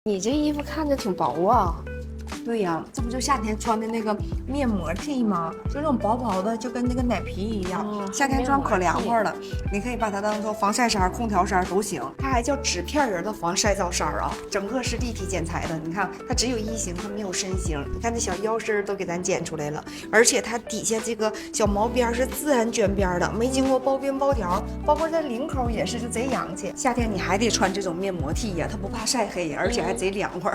你这衣服看着挺薄啊。对呀，这不就夏天穿的那个面膜 T 吗？就这种薄薄的，就跟那个奶皮一样。夏天穿可凉快了，你可以把它当做防晒衫、空调衫都行。它还叫纸片人的防晒皂衫啊，整个是立体剪裁的。你看，它只有一型，它没有身形。你看这小腰身都给咱剪出来了，而且它底下这个小毛边是自然卷边的，没经过包边包条，包括这领口也是，就贼洋气。夏天你还得穿这种面膜 T 呀，它不怕晒黑，而且还贼凉快。